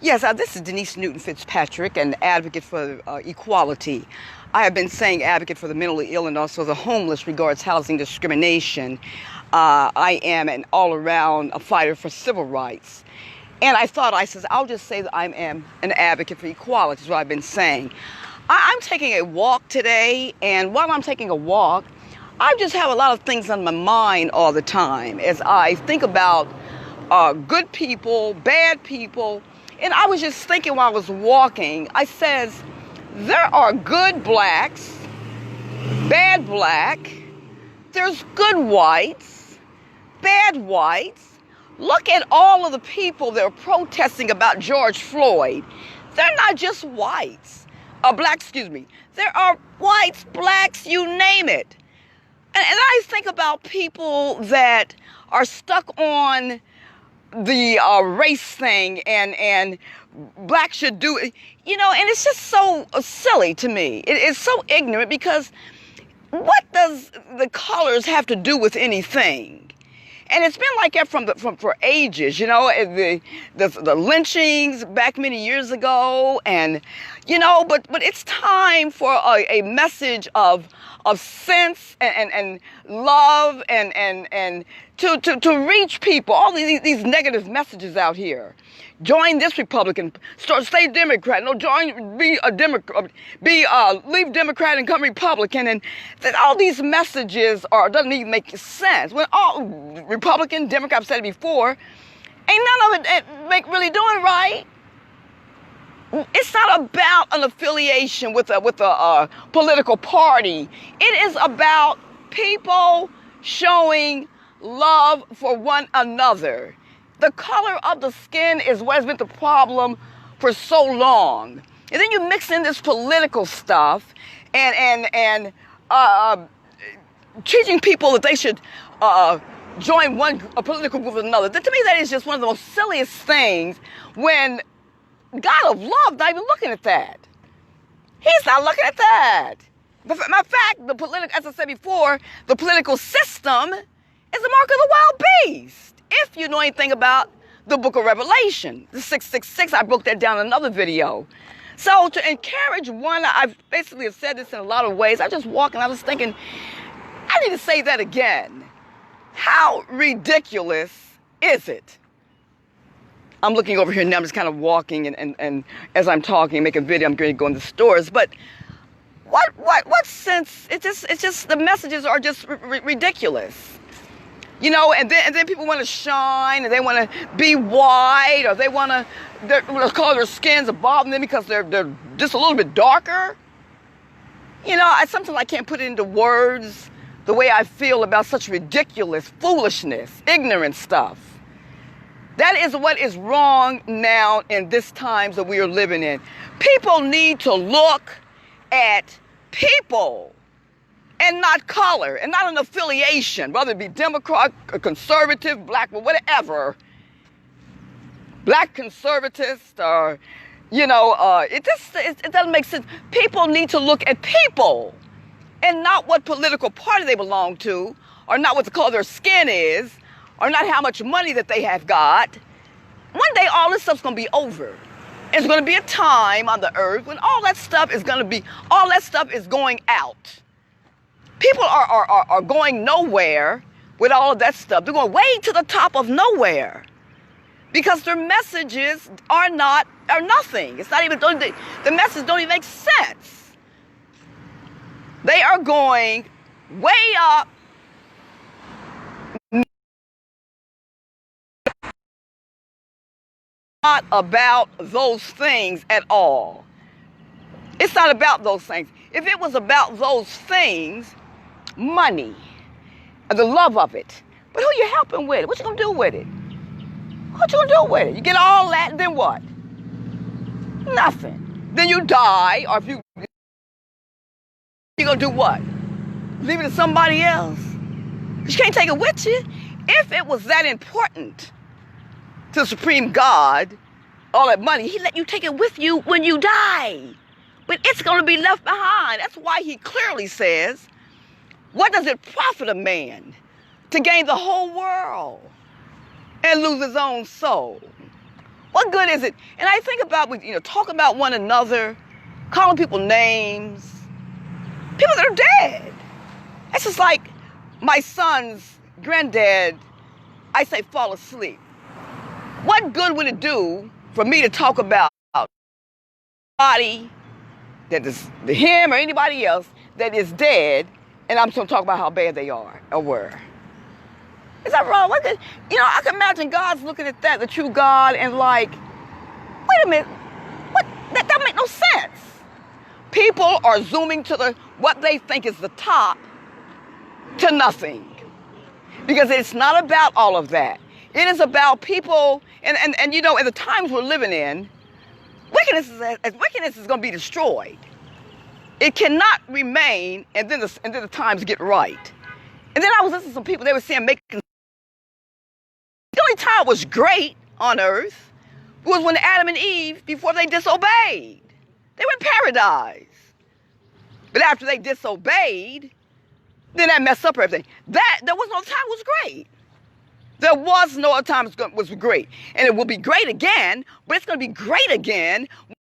Yes, this is Denise Newton Fitzpatrick, an advocate for equality. I have been saying advocate for the mentally ill and also the homeless regards housing discrimination. I am an all-around fighter for civil rights. And I said, I'll just say that I am an advocate for equality, is what I've been saying. I'm taking a walk today, and while I'm taking a walk, I just have a lot of things on my mind all the time as I think about good people, bad people. And I was just thinking while I was walking, I says, there are good blacks, bad black, there's good whites, bad whites. Look at all of the people that are protesting about George Floyd. They're not just whites, There are whites, blacks, you name it. And I think about people that are stuck on the race thing and black should do it, and it's just so silly to me. It's so ignorant because what does the colors have to do with anything? And it's been like that for ages, the lynchings back many years ago, and but it's time for a message of sense and love and to reach people. All these negative messages out here. Join this Republican, stay Democrat. No, be a Democrat. Leave Democrat and come Republican. And that all these messages doesn't even make sense. When all Republican, Democrat, I've said it before, ain't none of it really doing right. It's not about an affiliation with a political party. It is about people showing love for one another. The color of the skin is what has been the problem for so long. And then you mix in this political stuff and teaching people that they should join a political group with another. To me, that is just one of the most silliest things when God of love not even looking at that. He's not looking at that. Matter of fact, as I said before, the political system is the mark of the wild beast. If you know anything about the book of Revelation, the 666, I broke that down in another video. So to encourage one, I've basically said this in a lot of ways. I just walked and I was thinking, I need to say that again. How ridiculous is it? I'm looking over here now, I'm just kind of walking and as I'm talking, make a video, I'm going to go in the stores. But what sense? It's just the messages are just ridiculous. And then people want to shine, and they want to be white, or they want to color their skins above them because they're just a little bit darker. Sometimes I can't put it into words the way I feel about such ridiculous foolishness, ignorant stuff. That is what is wrong now in this times that we are living in. People need to look at people and not color, and not an affiliation, whether it be Democrat, or conservative, black, or whatever. Black conservatists, or, it doesn't make sense. People need to look at people and not what political party they belong to, or not what the color of their skin is, or not how much money that they have got. One day, all this stuff's going to be over. It's going to be a time on the earth when all that stuff is going out. People are going nowhere with all of that stuff. They're going way to the top of nowhere because their messages are nothing. It's not even, the messages don't even make sense. They are going way up. Not about those things at all. It's not about those things. If it was about those things, money, the love of it. But who you helping with it? What you gonna do with it? What you gonna do with it? You get all that, and then what? Nothing. Then you die, or if you gonna do what? Leave it to somebody else? You can't take it with you. If it was that important to the Supreme God, all that money, he let you take it with you when you die. But it's gonna be left behind. That's why he clearly says, what does it profit a man to gain the whole world and lose his own soul? What What good is it? And I think about, talking about one another, calling people names, people that are dead. It's just like my son's granddad, I say, fall asleep. What good would it do for me to talk about anybody that is him or anybody else that is dead, and I'm going to talk about how bad they are or were? Is that wrong? I can imagine God's looking at that, the true God, and like, wait a minute, what? That make no sense. People are zooming to what they think is the top to nothing. Because it's not about all of that. It is about people, and in the times we're living in, wickedness is going to be destroyed. It cannot remain, and then the times get right. And then I was listening to some people, they were saying the only time it was great on earth was when Adam and Eve, before they disobeyed. They were in paradise. But after they disobeyed, then that messed up everything. There was no time it was great. There was no time it was great. And it will be great again, but it's going to be great again